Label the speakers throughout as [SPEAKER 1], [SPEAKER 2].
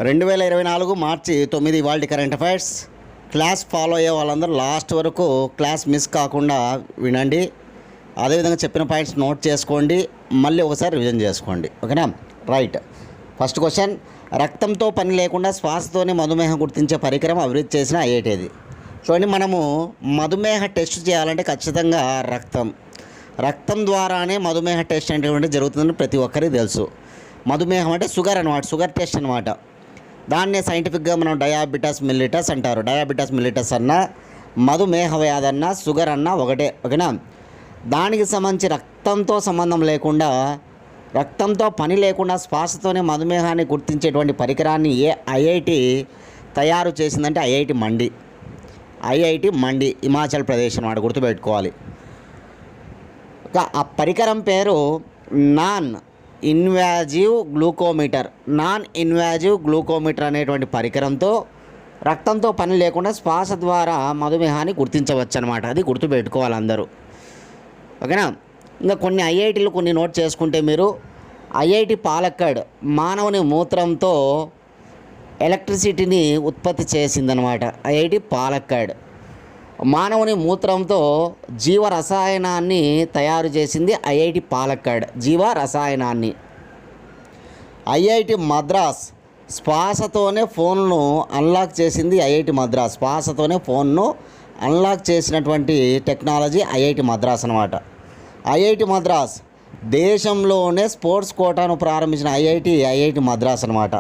[SPEAKER 1] 2024 మార్చి 9 ఇవాల్టి current affairs. Class follow అయ్యే వాళ్ళందరూ లాస్ట్ వరకు క్లాస్ మిస్ కాకుండా వినండి. అదేవిధంగా చెప్పిన పాయింట్స్ నోట్ చేసుకోండి, మళ్ళీ ఒకసారి రివిజన్ చేసుకోండి. ఓకేనా? రైట్. ఫస్ట్ క్వశ్చన్, రక్తంతో పని లేకుండా శ్వాసతోనే మధుమేహం గుర్తించే పరికరం అభివృద్ధి చేసిన ఐఐటిది. చూడండి, మనము మధుమేహ టెస్ట్ చేయాలంటే ఖచ్చితంగా రక్తం ద్వారానే మధుమేహ టెస్ట్ అనేటువంటి జరుగుతుందని ప్రతి ఒక్కరికి తెలుసు. మధుమేహం అంటే షుగర్ అనమాట, షుగర్ టెస్ట్ అనమాట. దాన్నే సైంటిఫిక్గా మనం డయాబెటస్ మిల్లిటస్ అంటారు. డయాబెటస్ మిల్లిటస్ అన్నా, మధుమేహ వ్యాధి అన్నా, షుగర్ అన్నా ఒకటే. ఓకేనా? దానికి సంబంధించి రక్తంతో సంబంధం లేకుండా, రక్తంతో పని లేకుండా శ్వాసతోనే మధుమేహాన్ని గుర్తించేటువంటి పరికరాన్ని ఏ ఐఐటి తయారు చేసిందంటే ఐఐటి మండి, హిమాచల్ ప్రదేశ్ అన్నమాట. గుర్తుపెట్టుకోవాలి. ఆ పరికరం పేరు నాన్ ఇన్వాజివ్ గ్లూకోమీటర్ అనేటువంటి పరికరంతో రక్తంతో పని లేకుండా శ్వాస ద్వారా మధుమేహాన్ని గుర్తించవచ్చు అనమాట. అది గుర్తుపెట్టుకోవాలి అందరూ. ఓకేనా? ఇంకా కొన్ని ఐఐటీలు కొన్ని నోట్ చేసుకుంటే మీరు, ఐఐటి పాలక్కడ్ మానవుని మూత్రంతో ఎలక్ట్రిసిటీని ఉత్పత్తి చేసిందనమాట. ఐఐటి పాలక్కడ్ మానవుని మూత్రంతో జీవ రసాయనాన్ని తయారు చేసింది ఐఐటి పాలక్కడ్, జీవ రసాయనాన్ని. ఐఐటి మద్రాస్ శ్వాసతోనే ఫోన్ను అన్లాక్ చేసింది ఐఐటి మద్రాస్. శ్వాసతోనే ఫోన్ను అన్లాక్ చేసినటువంటి టెక్నాలజీ ఐఐటి మద్రాస్ అనమాట. ఐఐటి మద్రాస్ దేశంలోనే స్పోర్ట్స్ కోటాను ప్రారంభించిన ఐఐటి మద్రాస్ అనమాట.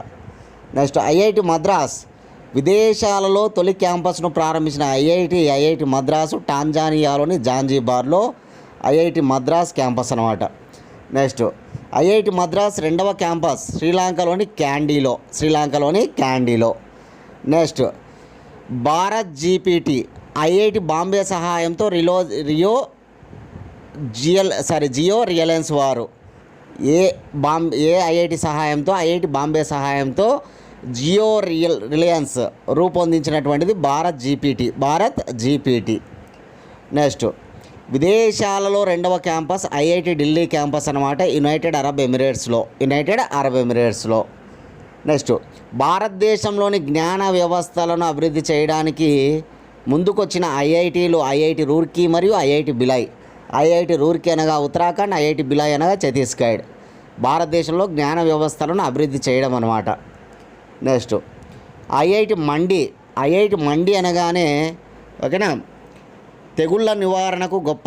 [SPEAKER 1] నెక్స్ట్, ఐఐటి మద్రాస్ విదేశాలలో తొలి క్యాంపస్ను ప్రారంభించిన ఐఐటి మద్రాసు టాంజానియాలోని జాంజిబార్లో ఐఐటి మద్రాస్ క్యాంపస్ అనమాట. నెక్స్ట్, ఐఐటి మద్రాస్ రెండవ క్యాంపస్ శ్రీలంకలోని క్యాండీలో. Next, Bharat GPT IIT Bombay సహాయంతో జియో రిలయన్స్ వారు ఏ ఐఐటి సహాయంతో, ఐఐటి బాంబే సహాయంతో జియో రిలయన్స్ రూపొందించినటువంటిది భారత్ జీపీటీ. నెక్స్ట్, విదేశాలలో రెండవ క్యాంపస్ ఐఐటి ఢిల్లీ క్యాంపస్ అనమాట, యునైటెడ్ అరబ్ ఎమిరేట్స్లో. నెక్స్ట్, భారతదేశంలోని జ్ఞాన వ్యవస్థలను అభివృద్ధి చేయడానికి ముందుకొచ్చిన ఐఐటీలు ఐఐటి రూర్కీ మరియు ఐఐటి బిలాయ్. ఐఐటి రూర్కీ అనగా ఉత్తరాఖండ్, ఐఐటి బిలాయ్ అనగా ఛత్తీస్గఢ్. భారతదేశంలో జ్ఞాన వ్యవస్థలను అభివృద్ధి చేయడం అనమాట. నెక్స్ట్, ఐఐటి మండి అనగానే, ఓకేనా, తెగుళ్ళ నివారణకు గొప్ప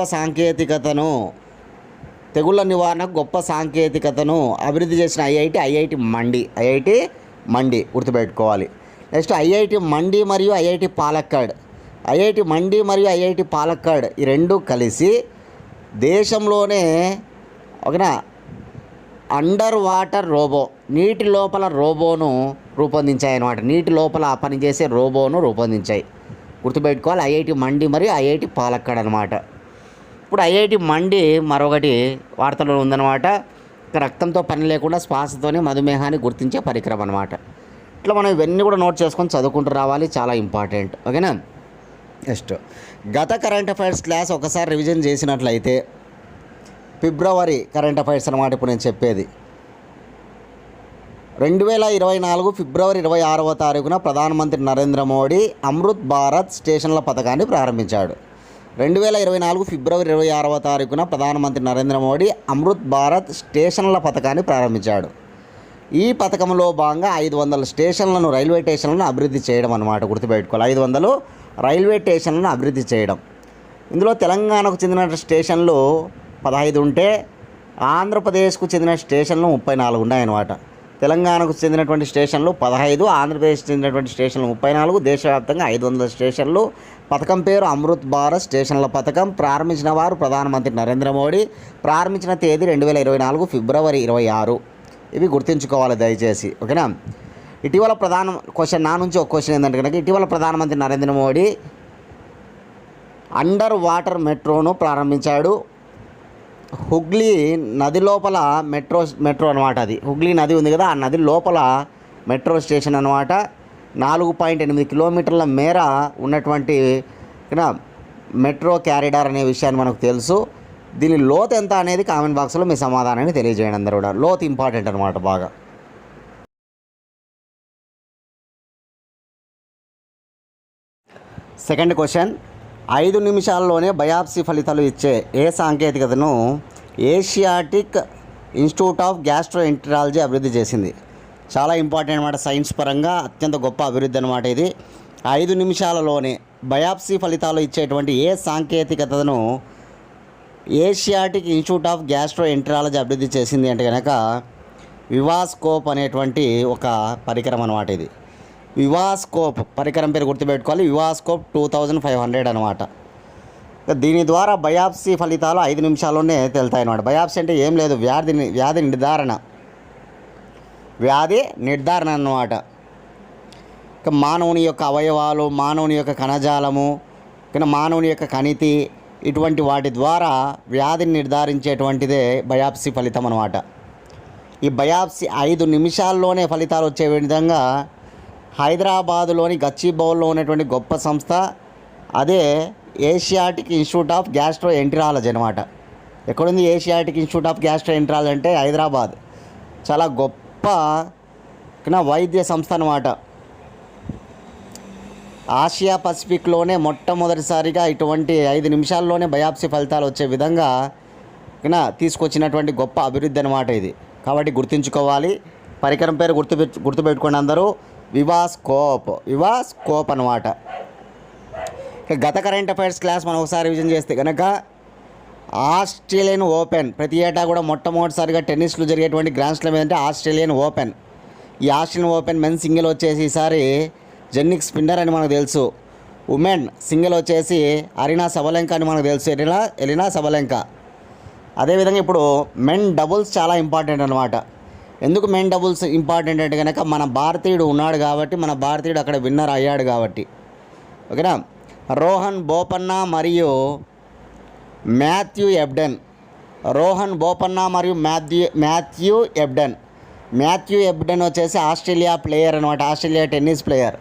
[SPEAKER 1] సాంకేతికతను అభివృద్ధి చేసిన ఐఐటి మండి గుర్తుపెట్టుకోవాలి. నెక్స్ట్, ఐఐటి మండి మరియు ఐఐటి పాలక్కడ్ ఈ రెండు కలిసి దేశంలోనే, ఓకేనా, అండర్ వాటర్ రోబో, నీటి లోపల రోబోను రూపొందించాయి అన్నమాట. నీటి లోపల పనిచేసే రోబోను రూపొందించాయి. గుర్తుపెట్టుకోవాలి, ఐఐటి మండి మరియు ఐఐటి పాలక్కడ్ అనమాట. ఇప్పుడు ఐఐటి మండి మరొకటి వార్తలో ఉందన్నమాట. రక్తంతో పని లేకుండా శ్వాసతోనే మధుమేహాన్ని గుర్తించే పరికరం అనమాట. ఇట్లా మనం ఇవన్నీ కూడా నోట్ చేసుకొని చదువుకుంటూ రావాలి, చాలా ఇంపార్టెంట్. ఓకేనా? నెక్స్ట్, గత కరెంట్ అఫైర్స్ క్లాస్ ఒకసారి రివిజన్ చేసినట్లయితే, ఫిబ్రవరి కరెంట్ అఫైర్స్ అనమాట ఇప్పుడు నేను చెప్పేది. 2024 ఫిబ్రవరి 26వ తారీఖున ప్రధానమంత్రి నరేంద్ర మోడీ అమృత్ భారత్ స్టేషన్ల పథకాన్ని ప్రారంభించాడు. 2024 ఫిబ్రవరి 26వ తారీఖున ప్రధానమంత్రి నరేంద్ర మోడీ అమృత్ భారత్ స్టేషన్ల పథకాన్ని ప్రారంభించాడు. ఈ పథకంలో భాగంగా 500 స్టేషన్లను, రైల్వే స్టేషన్లను అభివృద్ధి చేయడం అనమాట. గుర్తుపెట్టుకోవాలి, 500 రైల్వే స్టేషన్లను అభివృద్ధి చేయడం. ఇందులో తెలంగాణకు చెందిన స్టేషన్లు 15 ఉంటే, ఆంధ్రప్రదేశ్కు చెందిన స్టేషన్లు 34 ఉన్నాయన్నమాట. తెలంగాణకు చెందినటువంటి స్టేషన్లు 15, ఆంధ్రప్రదేశ్కు చెందినటువంటి స్టేషన్లు 34, దేశవ్యాప్తంగా 500 స్టేషన్లు. పథకం పేరు అమృత్ భారత్ స్టేషన్ల పథకం. ప్రారంభించిన వారు ప్రధానమంత్రి నరేంద్ర మోడీ. ప్రారంభించిన తేదీ 2024 ఫిబ్రవరి 26. ఇవి గుర్తుంచుకోవాలి దయచేసి. ఓకేనా? ఇటీవల నా నుంచి ఒక క్వశ్చన్ ఏంటంటే కనుక, ఇటీవల ప్రధానమంత్రి నరేంద్ర మోడీ అండర్ వాటర్ మెట్రోను ప్రారంభించాడు. హుగ్లీ నది లోపల మెట్రో అనమాట. అది హుగ్లీ నది ఉంది కదా, ఆ నది లోపల మెట్రో స్టేషన్ అనమాట. 4.8 కిలోమీటర్ల మేర ఉన్నటువంటి మెట్రో క్యారిడార్ అనే విషయాన్ని మనకు తెలుసు. దీని లోతు ఎంత అనేది కామెంట్ బాక్స్లో మీ సమాధానాన్ని తెలియజేయండి అందరూ కూడా. లోతు ఇంపార్టెంట్ అనమాట బాగా. సెకండ్ క్వశ్చన్, 5 నిమిషాల్లోనే బయాప్సీ ఫలితాలు ఇచ్చే ఏ సాంకేతికతను ఏషియాటిక్ ఇన్స్టిట్యూట్ ఆఫ్ గ్యాస్ట్రోఎంటరాలజీ అభివృద్ధి చేసింది? చాలా ఇంపార్టెంట్ అనమాట, సైన్స్ పరంగా అత్యంత గొప్ప అభివృద్ధి అనమాట ఇది. 5 నిమిషాలలోనే బయాప్సీ ఫలితాలు ఇచ్చేటువంటి ఏ సాంకేతికతను ఏషియాటిక్ ఇన్స్టిట్యూట్ ఆఫ్ గ్యాస్ట్రోఎంటరాలజీ అభివృద్ధి చేసింది అంటే కనుక వివాస్కోప్ అనేటువంటి ఒక పరికరం అనమాట ఇది. వివాస్కోప్ పరికరం పేరు గుర్తుపెట్టుకోవాలి, వివాస్కోప్ 2500 అనమాట. దీని ద్వారా బయాప్సీ ఫలితాలు 5 నిమిషాల్లోనే తెలుతాయి అన్నమాట. బయాప్సీ అంటే ఏం లేదు, వ్యాధి నిర్ధారణ అన్నమాట. ఇక మానవుని యొక్క అవయవాలు, మానవుని యొక్క కణజాలము, ఇక మానవుని యొక్క కణితి, ఇటువంటి వాటి ద్వారా వ్యాధిని నిర్ధారించేటువంటిదే బయాప్సీ ఫలితం అన్నమాట. ఈ బయాప్సీ 5 నిమిషాల్లోనే ఫలితాలు వచ్చే విధంగా హైదరాబాదులోని గచ్చిబౌల్లో ఉన్నటువంటి గొప్ప సంస్థ అదే ఏషియాటిక్ ఇన్స్టిట్యూట్ ఆఫ్ గ్యాస్ట్రోఎంటరాలజీ అనమాట. ఎక్కడుంది ఏషియాటిక్ ఇన్స్టిట్యూట్ ఆఫ్ గ్యాస్ట్రోఎంటరాలజీ అంటే హైదరాబాద్. చాలా గొప్ప వైద్య సంస్థ అనమాట. ఆసియా పసిఫిక్లోనే మొట్టమొదటిసారిగా ఇటువంటి 5 నిమిషాల్లోనే బయాప్సీ ఫలితాలు వచ్చే విధంగా తీసుకొచ్చినటువంటి గొప్ప అభివృద్ధి అనమాట ఇది. కాబట్టి గుర్తుంచుకోవాలి, పరికరం పేరు గుర్తుపెట్టుకోండి అందరూ, వివాస్కోప్ అనమాట. గత కరెంట్ అఫైర్స్ క్లాస్ మనం ఒకసారి రివిజన్ చేస్తే కనుక ఆస్ట్రేలియన్ ఓపెన్, ప్రతి ఏటా కూడా మొట్టమొదటిసారిగా టెన్నిస్లో జరిగేటువంటి గ్రాండ్ స్లామ్ ఏంటంటే ఆస్ట్రేలియన్ ఓపెన్. ఈ ఆస్ట్రేలియన్ ఓపెన్ మెన్ సింగిల్ వచ్చేసి ఈసారి జెన్నిక్ స్పిన్నర్ అని మనకు తెలుసు. ఉమెన్ సింగిల్ వచ్చేసి అరీనా సబలెంకా అని మనకు తెలుసు, ఎలినా సబలెంకా. అదేవిధంగా ఇప్పుడు మెన్ డబుల్స్ చాలా ఇంపార్టెంట్ అనమాట. ఎందుకు మెన్ డబుల్స్ ఇంపార్టెంట్ అంటే కనుక మన భారతీయుడు ఉన్నాడు కాబట్టి, మన భారతీయుడు అక్కడ విన్నర్ అయ్యాడు కాబట్టి. ఓకేనా. రోహన్ బోపన్నా మరియు మాథ్యూ ఎబ్డెన్. రోహన్ బోపన్నా మరియు మాథ్యూ ఎబ్డెన్ వచ్చేసి ఆస్ట్రేలియా ప్లేయర్ అనమాట, Australia tennis player.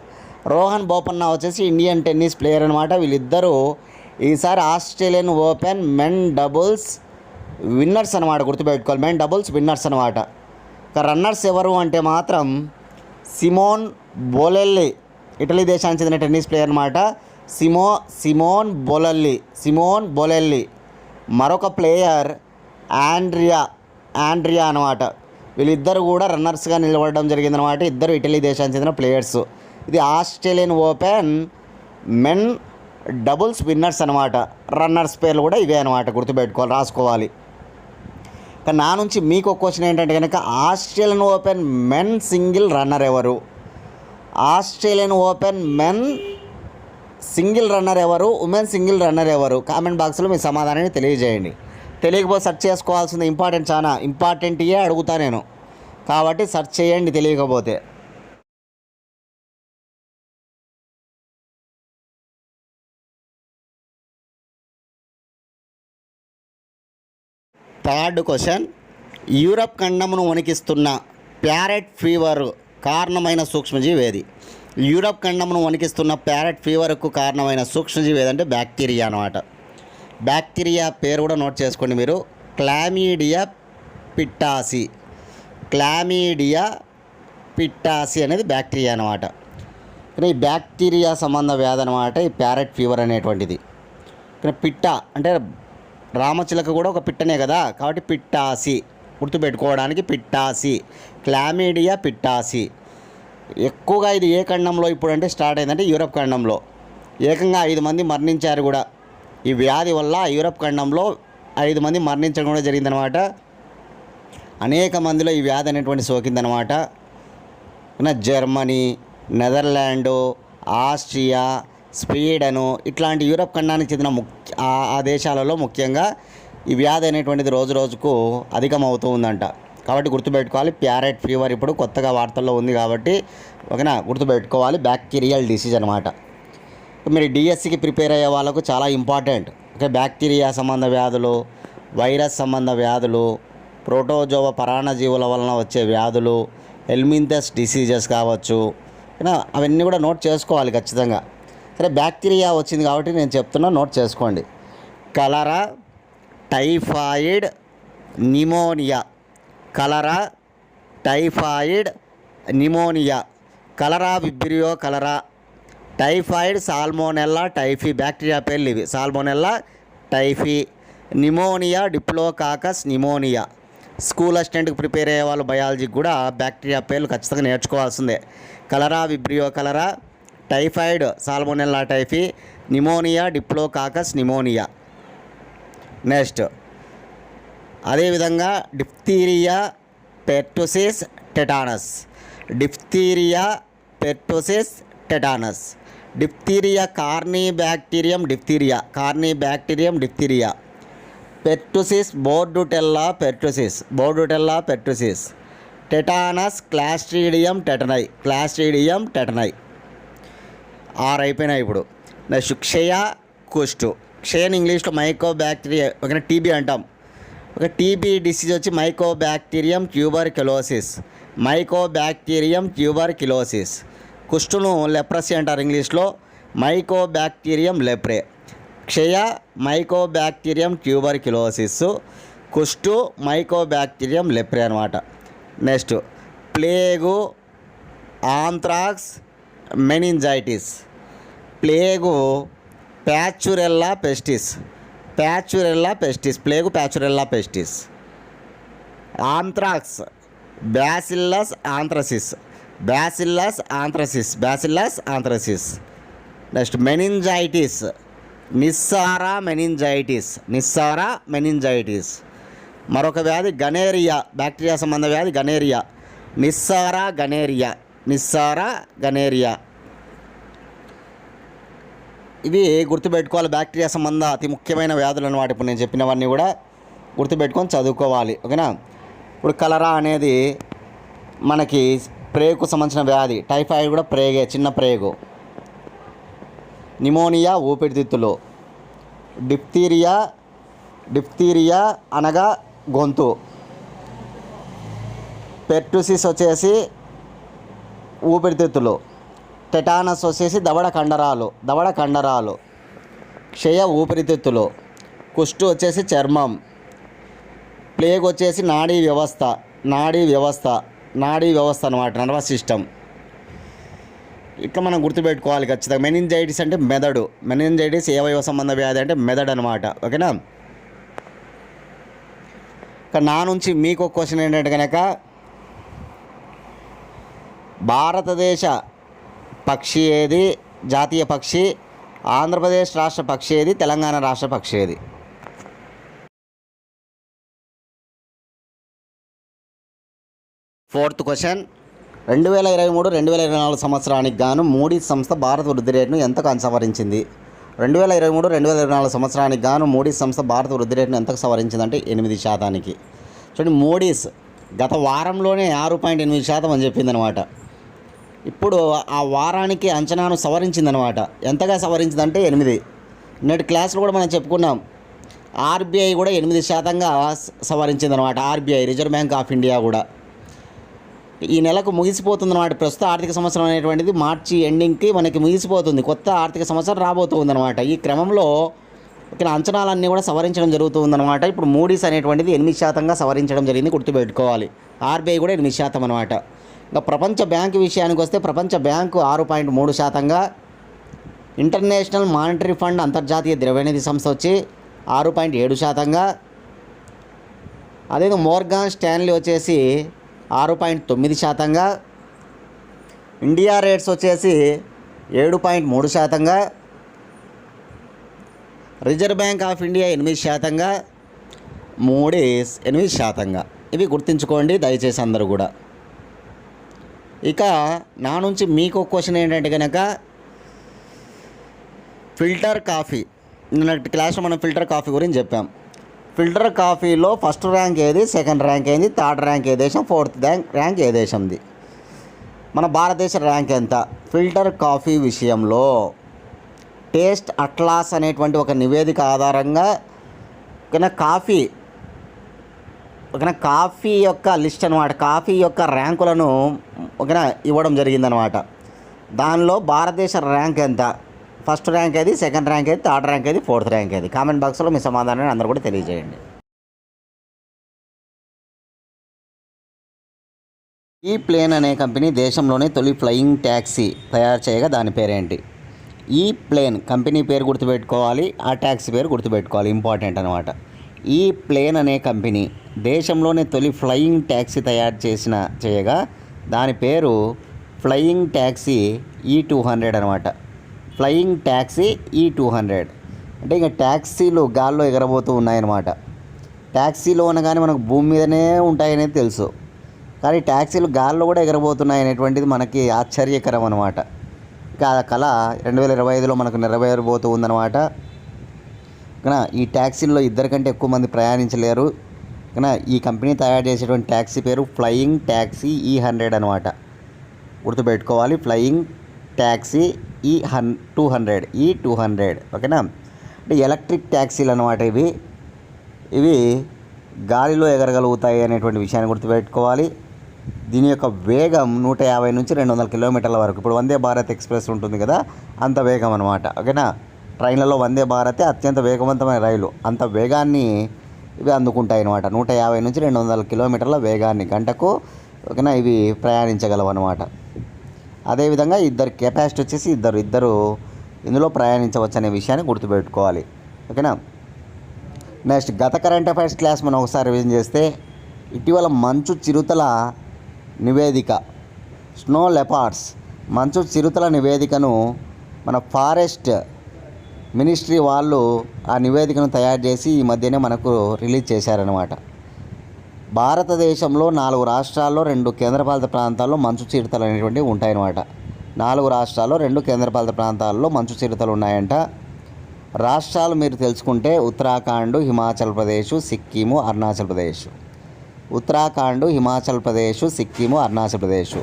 [SPEAKER 1] Rohan Bopanna వచ్చేసి ఇండియన్ టెన్నిస్ ప్లేయర్ అనమాట. వీళ్ళిద్దరూ ఈసారి Australian Open men doubles winners అనమాట, గుర్తుపెట్టుకోవాలి, మెన్ డబుల్స్ విన్నర్స్ అనమాట. ఇక రన్నర్స్ ఎవరు అంటే మాత్రం సిమోన్ బొలెల్లి, ఇటలీ దేశానికి చెందిన టెన్నిస్ ప్లేయర్ అనమాట. సిమోన్ బొలెల్లి. మరొక ప్లేయర్ ఆండ్రియా అనమాట. వీళ్ళిద్దరు కూడా రన్నర్స్గా నిలబడడం జరిగిందనమాట. ఇద్దరు ఇటలీ దేశానికి చెందిన ప్లేయర్స్. ఇది Australian Open men doubles winners అనమాట. రన్నర్స్ పేర్లు కూడా ఇవే అనమాట, గుర్తుపెట్టుకోవాలి, రాసుకోవాలి. కానీ నా నుంచి మీకు ఒక క్వశ్చన్ ఏంటంటే కనుక Australian Open men single runner ఎవరు? Australian Open men single runner ఎవరు? ఉమెన్ సింగిల్ రన్నర్ ఎవరు? కామెంట్ బాక్స్లో మీ సమాధానాన్ని తెలియజేయండి. తెలియకపోతే సెర్చ్ చేసుకోవాల్సింది ఇంపార్టెంట్, చాలా ఇంపార్టెంట్యే అడుగుతా నేను, కాబట్టి సెర్చ్ చేయండి తెలియకపోతే. థర్డ్ క్వశ్చన్, యూరప్ ఖండమును వణికిస్తున్న ప్యారెట్ ఫీవర్ కారణమైన సూక్ష్మజీవి ఏది? యూరప్ ఖండమును వణికిస్తున్న ప్యారెట్ ఫీవర్కు కారణమైన సూక్ష్మజీవి ఏదంటే బ్యాక్టీరియా అనమాట. బ్యాక్టీరియా పేరు కూడా నోట్ చేసుకోండి మీరు, క్లామిడియా పిట్టాసి అనేది బ్యాక్టీరియా అనమాట. కానీ ఈ బ్యాక్టీరియా సంబంధ వ్యాధి అనమాట ఈ ప్యారెట్ ఫీవర్ అనేటువంటిది. కానీ పిట్ట అంటే రామచిలక కూడా ఒక పిట్టనే కదా, కాబట్టి పిట్టాసి గుర్తుపెట్టుకోవడానికి, పిట్టాసి, క్లామిడియా పిట్టాసి. ఎక్కువగా ఇది ఏ ఖండంలో ఇప్పుడు అంటే స్టార్ట్ అయిందంటే యూరప్ ఖండంలో. ఏకంగా 5 మంది మరణించారు కూడా ఈ వ్యాధి వల్ల. యూరప్ ఖండంలో 5 మంది మరణించడం కూడా జరిగిందనమాట. అనేక మందిలో ఈ వ్యాధి అనేటువంటి సోకిందనమాట. జర్మనీ, నెదర్లాండు, ఆస్ట్రియా, స్వీడను ఇట్లాంటి యూరప్ ఖండానికి చెందిన ఆ దేశాలలో ముఖ్యంగా ఈ వ్యాధి అనేటువంటిది రోజు రోజుకు అధికమవుతూ ఉందంట. కాబట్టి గుర్తుపెట్టుకోవాలి, ప్యారెట్ ఫీవర్ ఇప్పుడు కొత్తగా వార్తల్లో ఉంది కాబట్టి ఓకేనా, గుర్తుపెట్టుకోవాలి, బ్యాక్టీరియల్ డిసీజ్ అనమాట. మీరు డిఎస్సికి ప్రిపేర్ అయ్యే వాళ్ళకు చాలా ఇంపార్టెంట్. ఓకే, బ్యాక్టీరియా సంబంధ వ్యాధులు, వైరస్ సంబంధ వ్యాధులు, ప్రోటోజోవా పరాన్నజీవుల వలన వచ్చే వ్యాధులు, హెల్మింథస్ డిసీజెస్ కావచ్చు, అవన్నీ కూడా నోట్ చేసుకోవాలి ఖచ్చితంగా. సరే, బ్యాక్టీరియా వచ్చింది కాబట్టి నేను చెప్తున్నా, నోట్ చేసుకోండి. Cholera, typhoid, pneumonia. Cholera, typhoid, pneumonia. Cholera Vibrio cholerae, typhoid, Salmonella, typhi bacteria పేర్లు ఇవి. Salmonella, typhi, pneumonia, Diplococcus pneumoniae. School అసిస్టెంట్కి ప్రిపేర్ అయ్యే వాళ్ళు బయాలజీకి కూడా బ్యాక్టీరియా పేర్లు ఖచ్చితంగా నేర్చుకోవాల్సిందే. Cholera, Vibrio cholerae, typhoid, Salmonella typhi, pneumonia, Diplococcus pneumoniae. Next అదేవిధంగా diphtheria, pertussis, tetanus. Diphtheria, pertussis, tetanus. Diphtheria Corynebacterium diphtheriae, Corynebacterium diphtheriae. Pertussis Bordetella pertussis, Bordetella pertussis. Tetanus Clostridium tetani, Clostridium tetani. 6 అయిపోయినాయి ఇప్పుడు. Next క్షయ, కుష్టు. క్షయని ఇంగ్లీష్లో mycobacteria, ఓకేనా, TB అంటాం. ఒక TB disease వచ్చి మైకోబ్యాక్టీరియం ట్యూబర్క్యులోసిస్, మైకోబ్యాక్టీరియం ట్యూబర్క్యులోసిస్. కుష్టును లెప్రసీ అంటారు ఇంగ్లీష్లో, మైకోబ్యాక్టీరియం లెప్రే. క్షయ మైకోబ్యాక్టీరియం ట్యూబర్క్యులోసిస్, కుష్టు మైకోబ్యాక్టీరియం లెప్రే అనమాట. Next plague, anthrax, meningitis. Plague Pasteurella pestis, Pasteurella pestis, plague Pasteurella pestis. Anthrax Bacillus anthracis, Bacillus anthracis, Bacillus anthracis. Next meningitis, Neisseria meningitidis, Neisseria meningitidis. మరొక వ్యాధి gonorrhoea, bacteria సంబంధ వ్యాధి gonorrhoea, Neisseria gonorrhoeae, Neisseria gonorrhoeae. ఇవి గుర్తుపెట్టుకోవాలి, bacteria సంబంధ అతి ముఖ్యమైన వ్యాధులు అన్నమాట. ఇప్పుడు నేను చెప్పినవన్నీ కూడా గుర్తుపెట్టుకొని చదువుకోవాలి, ఓకేనా. ఇప్పుడు కలరా అనేది మనకి ప్రేగుకు సంబంధించిన వ్యాధి. టైఫాయిడ్ కూడా ప్రేగే, చిన్న ప్రేగు. నిమోనియా ఊపిరితిత్తులు. డిప్తీరియా, డిప్తీరియా అనగా గొంతు. పెర్టుసిస్ వచ్చేసి ఊపిరితిత్తులు. టెటానస్ వచ్చేసి దవడ కండరాలు, దవడ కండరాలు. క్షయ ఊపిరితిత్తులు. కుష్టు వచ్చేసి చర్మం. ప్లేగ్ వచ్చేసి నాడీ వ్యవస్థ, నాడీ వ్యవస్థ, నాడీ వ్యవస్థ అనమాట, నర్వస్ సిస్టమ్. ఇట్లా మనం గుర్తుపెట్టుకోవాలి ఖచ్చితంగా. మెనింజైటిస్ అంటే మెదడు, మెనింజైటిస్ ఏ అవయవ సంబంధ వ్యాధి అంటే మెదడు అనమాట, ఓకేనా. ఇక నా నుంచి మీకు ఒక క్వశ్చన్ ఏంటంటే కనుక, భారతదేశ పక్షి ఏది, జాతీయ పక్షి? ఆంధ్రప్రదేశ్ రాష్ట్ర పక్షి ఏది? తెలంగాణ రాష్ట్ర పక్షి ఏది? ఫోర్త్ క్వశ్చన్, 2023-2024 సంవత్సరానికి గాను మూడీస్ సంస్థ భారత వృద్ధి రేటును ఎంతకు సవరించింది? 2023-2024 సంవత్సరానికి గాను మూడీస్ సంస్థ భారత వృద్ధి రేటును ఎంతకు సవరించిందంటే 8%. చూడండి, మూడీస్ గత వారంలోనే 6.8% అని చెప్పిందనమాట. ఇప్పుడు ఆ వారానికి అంచనాను సవరించిందనమాట. ఎంతగా సవరించిందంటే 8. నేటి క్లాస్లో కూడా మనం చెప్పుకున్నాం, ఆర్బీఐ కూడా 8%గా సవరించిందనమాట. RBI, Reserve Bank of India కూడా ఈ నెలకు ముగిసిపోతుందన్నమాట. ప్రస్తుత ఆర్థిక సంవత్సరం అనేటువంటిది మార్చి ఎండింగ్కి మనకి ముగిసిపోతుంది, కొత్త ఆర్థిక సంవత్సరం రాబోతుందన్నమాట. ఈ క్రమంలో ఇక్కడ అంచనాలన్నీ కూడా సవరించడం జరుగుతుందన్నమాట. ఇప్పుడు మూడీస్ అనేటువంటిది 8%గా సవరించడం జరిగింది, గుర్తుపెట్టుకోవాలి. ఆర్బీఐ కూడా 8% అనమాట. ఇంకా ప్రపంచ బ్యాంకు విషయానికి వస్తే, ప్రపంచ బ్యాంకు 6.3%గా, ఇంటర్నేషనల్ మానిటరీ ఫండ్ అంతర్జాతీయ ద్రవ్యనిధి సంస్థ వచ్చి 6.7%గా, అదేవిధంగా మోర్గాన్ స్టాన్లీ వచ్చేసి 6.9%గా, ఇండియా రేట్స్ వచ్చేసి 7.3%గా, రిజర్వ్ బ్యాంక్ ఆఫ్ ఇండియా 8%గా, మూడీస్ 8%. ఇవి గుర్తుంచుకోండి దయచేసి అందరూ కూడా. ఇక నా నుంచి మీకు క్వశ్చన్ ఏంటంటే కనుక, ఫిల్టర్ కాఫీ. నిన్న క్లాస్లో మనం ఫిల్టర్ కాఫీ గురించి చెప్పాం. ఫిల్టర్ కాఫీలో ఫస్ట్ ర్యాంక్ ఏది, సెకండ్ ర్యాంక్ ఏది, థర్డ్ ర్యాంక్ ఏ దేశం, ఫోర్త్ ర్యాంక్ ఏ దేశంది? మన భారతదేశ ర్యాంక్ ఎంత? ఫిల్టర్ కాఫీ విషయంలో టేస్ట్ అట్లాస్ అనేటువంటి ఒక నివేదిక ఆధారంగా కాఫీ యొక్క లిస్ట్ అనమాట, కాఫీ యొక్క ర్యాంకులను ఇవ్వడం జరిగిందనమాట. దానిలో భారతదేశ ర్యాంక్ ఎంత? ఫస్ట్ ర్యాంక్ ఏది, సెకండ్ ర్యాంక్ ఏది, థర్డ్ ర్యాంక్ ఏది, ఫోర్త్ ర్యాంక్ ఏది? కామెంట్ బాక్స్లో మీ సమాధానాన్ని అందరూ కూడా తెలియజేయండి. ఈ ప్లేన్ అనే కంపెనీ దేశంలోనే తొలి ఫ్లయింగ్ ట్యాక్సీ తయారు చేయగా దాని పేరేంటి? ఈ ప్లేన్ కంపెనీ పేరు గుర్తుపెట్టుకోవాలి, ఆ ట్యాక్సీ పేరు గుర్తుపెట్టుకోవాలి, ఇంపార్టెంట్ అనమాట. ఈ ప్లేన్ అనే కంపెనీ దేశంలోనే తొలి ఫ్లయింగ్ ట్యాక్సీ తయారు చేయగా దాని పేరు ఫ్లయింగ్ ట్యాక్సీ E200 అనమాట. ఫ్లయింగ్ ట్యాక్సీ E200 అంటే ఇంకా ట్యాక్సీలు గాల్లో ఎగరబోతూ ఉన్నాయన్నమాట. ట్యాక్సీలు అనగానే మనకు భూమి మీదనే ఉంటాయనేది తెలుసు, కానీ ట్యాక్సీలు గాల్లో కూడా ఎగరబోతున్నాయి అనేటువంటిది మనకి ఆశ్చర్యకరం అనమాట. ఇంకా ఆ కళ 2025లో మనకు నెరవేరబోతూ ఉందన్నమాట. కానీ ఈ ట్యాక్సీల్లో ఇద్దరి కంటే ఎక్కువ మంది ప్రయాణించలేరు. కానీ ఈ కంపెనీ తయారు చేసేటువంటి ట్యాక్సీ పేరు ఫ్లయింగ్ ట్యాక్సీ E100 అనమాట. గుర్తుపెట్టుకోవాలి, ఫ్లయింగ్ ట్యాక్సీ E200 ఓకేనా. అంటే ఎలక్ట్రిక్ ట్యాక్సీలు అనమాట ఇవి గాలిలో ఎగరగలుగుతాయి అనేటువంటి విషయాన్ని గుర్తుపెట్టుకోవాలి. దీని యొక్క వేగం 150 నుంచి 200 కిలోమీటర్ల వరకు. ఇప్పుడు వందే భారత్ ఎక్స్ప్రెస్ ఉంటుంది కదా, అంత వేగం అనమాట. ఓకేనా. ట్రైన్లలో వందే భారతే అత్యంత వేగవంతమైన రైలు, అంత వేగాన్ని ఇవి అందుకుంటాయి అనమాట. 150 నుంచి 200 కిలోమీటర్ల వేగాన్ని గంటకు, ఓకేనా, ఇవి ప్రయాణించగలవు అనమాట. అదేవిధంగా ఇద్దరు కెపాసిటీ వచ్చేసి ఇద్దరు ఇందులో ప్రయాణించవచ్చు అనే విషయాన్ని గుర్తుపెట్టుకోవాలి. ఓకేనా. నెక్స్ట్ గత కరెంట్ అఫైర్స్ క్లాస్ మనం ఒకసారి రివిజన్ చేస్తే, ఇటీవల మంచు చిరుతల నివేదిక, స్నో లెపార్డ్స్ మంచు చిరుతల నివేదికను మన ఫారెస్ట్ మినిస్ట్రీ వాళ్ళు ఆ నివేదికను తయారు చేసి ఈ మధ్యనే మనకు రిలీజ్ చేశారనమాట. భారతదేశంలో 4 రాష్ట్రాల్లో 2 కేంద్రపాలిత ప్రాంతాల్లో మంచు చిరుతలు అనేటువంటివి ఉంటాయన్నమాట. 4 రాష్ట్రాల్లో 2 కేంద్రపాలిత ప్రాంతాల్లో మంచు చిరుతలు ఉన్నాయంట. రాష్ట్రాలు మీరు తెలుసుకుంటే ఉత్తరాఖండ్, హిమాచల్ ప్రదేశ్, సిక్కిము, అరుణాచల్ ప్రదేశ్. ఉత్తరాఖండ్, హిమాచల్ ప్రదేశ్, సిక్కిము, అరుణాచల్ ప్రదేశ్.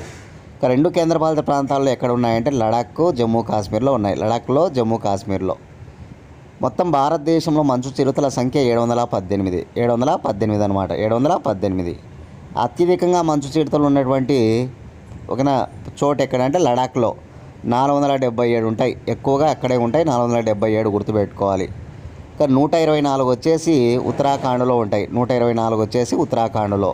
[SPEAKER 1] ఇక 2 కేంద్రపాలిత ప్రాంతాల్లో ఎక్కడ ఉన్నాయంటే లడాక్, జమ్మూ కాశ్మీర్లో ఉన్నాయి. లడాఖ్లో, జమ్మూ కాశ్మీర్లో. మొత్తం భారతదేశంలో మంచు చిరుతల సంఖ్య 718 అనమాట. 718. అత్యధికంగా మంచు చిరుతలు ఉన్నటువంటి ఒక చోటు ఎక్కడంటే లడాఖ్లో 477 ఉంటాయి. ఎక్కువగా అక్కడే ఉంటాయి, 477 గుర్తుపెట్టుకోవాలి. ఇక 124 వచ్చేసి ఉత్తరాఖండ్లో ఉంటాయి. 124 వచ్చేసి ఉత్తరాఖండ్లో.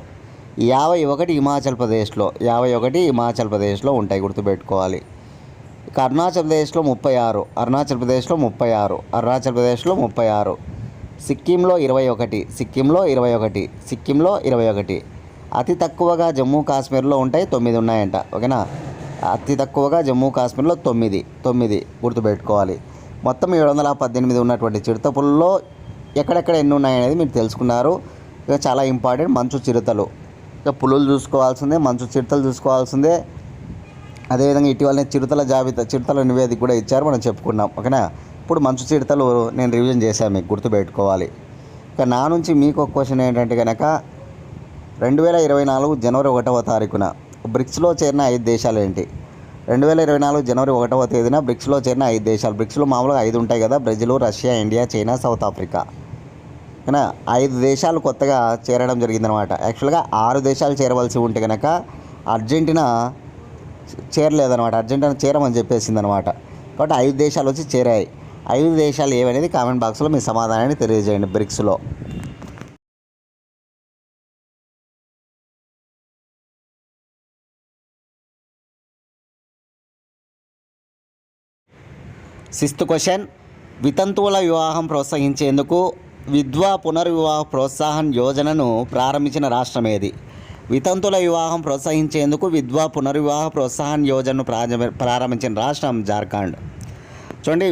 [SPEAKER 1] 51 హిమాచల్ ప్రదేశ్లో, 51 హిమాచల్ ప్రదేశ్లో ఉంటాయి, గుర్తుపెట్టుకోవాలి. ఇక అరుణాచల్ ప్రదేశ్లో 36, అరుణాచల్ ప్రదేశ్లో 36, అరుణాచల్ ప్రదేశ్లో 36. సిక్కింలో 21, సిక్కింలో 21, సిక్కింలో 21. అతి తక్కువగా జమ్మూ కాశ్మీర్లో ఉంటాయి, 9 ఉన్నాయంట. ఓకేనా. అతి తక్కువగా జమ్మూ కాశ్మీర్లో 9 గుర్తుపెట్టుకోవాలి. మొత్తం 718 ఉన్నటువంటి చిరుతపుల్లో ఎక్కడెక్కడ ఎన్ని ఉన్నాయనేది మీరు తెలుసుకున్నారు. ఇక చాలా ఇంపార్టెంట్ మంచు చిరుతలు. ఇక పులులు చూసుకోవాల్సిందే, మంచు చిరుతలు చూసుకోవాల్సిందే. అదేవిధంగా ఇటీవలనే చిరుతల నివేదిక కూడా ఇచ్చారు, మనం చెప్పుకున్నాం. ఓకేనా. ఇప్పుడు మంచు చిరుతలు నేను రివిజన్ చేశాను, మీకు గుర్తుపెట్టుకోవాలి. ఇక నా నుంచి మీకు ఒక క్వశ్చన్ ఏంటంటే కనుక 2024 జనవరి 1వ తారీఖున బ్రిక్స్లో చేరిన 5 దేశాలు ఏంటి? 2024 జనవరి 1వ తేదీన బ్రిక్స్లో చేరిన 5 దేశాలు. బ్రిక్స్లో మామూలుగా 5 ఉంటాయి కదా, Brazil, Russia, India, China, south Africa. కనుక 5 దేశాలు కొత్తగా చేరడం జరిగిందనమాట. యాక్చువల్గా 6 దేశాలు చేరవలసి ఉంటే కనుక అర్జెంటీనా చేరలేదనమాట. అర్జెంటీనా చేరమని చెప్పేసింది అనమాట. కాబట్టి 5 దేశాలు వచ్చి చేరాయి. 5 దేశాలు ఏవనేది కామెంట్ బాక్స్లో మీ సమాధానాన్ని తెలియజేయండి. బ్రిక్స్లో సిక్స్త్ క్వశ్చన్, వితంతువుల వివాహం ప్రోత్సహించేందుకు విధ్వా పునర్వివాహ ప్రోత్సాహన్ యోజనను ప్రారంభించిన రాష్ట్రం ఏది? వితంతుల వివాహం ప్రోత్సహించేందుకు విధ్వా పునర్వివాహ ప్రోత్సాహన్ యోజనను ప్రారంభించిన రాష్ట్రం జార్ఖండ్. చూడండి,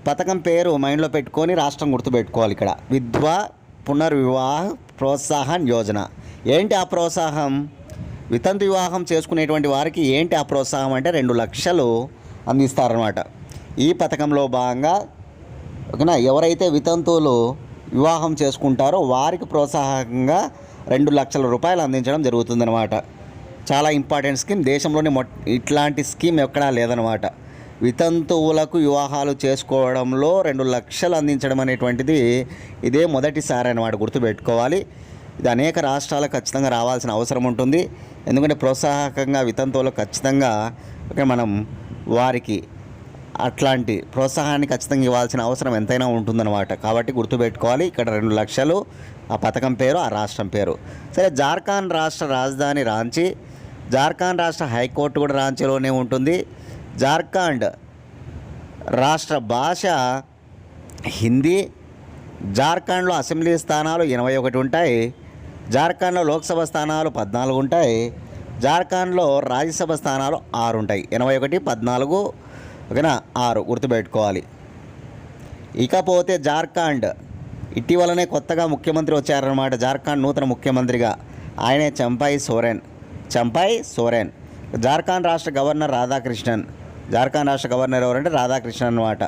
[SPEAKER 1] పథకం పేరు మైండ్లో పెట్టుకొని రాష్ట్రం గుర్తుపెట్టుకోవాలి. ఇక్కడ విధ్వా పునర్వివాహ ప్రోత్సాహన్ యోజన. ఏంటి ఆ ప్రోత్సాహం? వితంతు వివాహం చేసుకునేటువంటి వారికి ఏంటి ఆ ప్రోత్సాహం అంటే 2 లక్షలు అందిస్తారనమాట. ఈ పథకంలో భాగంగా ఓకేనా, ఎవరైతే వితంతువులు వివాహం చేసుకుంటారో వారికి ప్రోత్సాహకంగా 2 లక్షల రూపాయలు అందించడం జరుగుతుందన్నమాట. చాలా ఇంపార్టెంట్ స్కీమ్. దేశంలోని ఇట్లాంటి స్కీమ్ ఎక్కడా లేదనమాట. వితంతువులకు వివాహాలు చేసుకోవడంలో 2 లక్షలు అందించడం అనేటువంటిది ఇదే మొదటిసారి అనమాట, గుర్తుపెట్టుకోవాలి. ఇది అనేక రాష్ట్రాలకు ఖచ్చితంగా రావాల్సిన అవసరం ఉంటుంది. ఎందుకంటే ప్రోత్సాహకంగా వితంతువులకు ఖచ్చితంగా మనం వారికి అట్లాంటి ప్రోత్సాహాన్ని ఖచ్చితంగా ఇవ్వాల్సిన అవసరం ఎంతైనా ఉంటుందన్నమాట. కాబట్టి గుర్తుపెట్టుకోవాలి. ఇక్కడ 2 లక్షలు ఆ పథకం పేరు, ఆ రాష్ట్రం పేరు. సరే, జార్ఖండ్ రాష్ట్ర రాజధాని రాంచీ. జార్ఖండ్ రాష్ట్ర హైకోర్టు కూడా రాంచీలోనే ఉంటుంది. జార్ఖండ్ రాష్ట్ర భాష హిందీ. జార్ఖండ్లో అసెంబ్లీ స్థానాలు 81 ఉంటాయి. జార్ఖండ్లో లోక్సభ స్థానాలు 14 ఉంటాయి. జార్ఖండ్లో రాజ్యసభ స్థానాలు 6 ఉంటాయి. 81, 14 ఓకేనా 6 గుర్తుపెట్టుకోవాలి. ఇకపోతే జార్ఖండ్ ఇటీవలనే కొత్తగా ముఖ్యమంత్రి వచ్చారన్నమాట. జార్ఖండ్ నూతన ముఖ్యమంత్రిగా ఆయనే చంపై సోరెన్. జార్ఖండ్ రాష్ట్ర గవర్నర్ రాధాకృష్ణన్. జార్ఖండ్ రాష్ట్ర గవర్నర్ ఎవరంటే రాధాకృష్ణన్ అన్నమాట.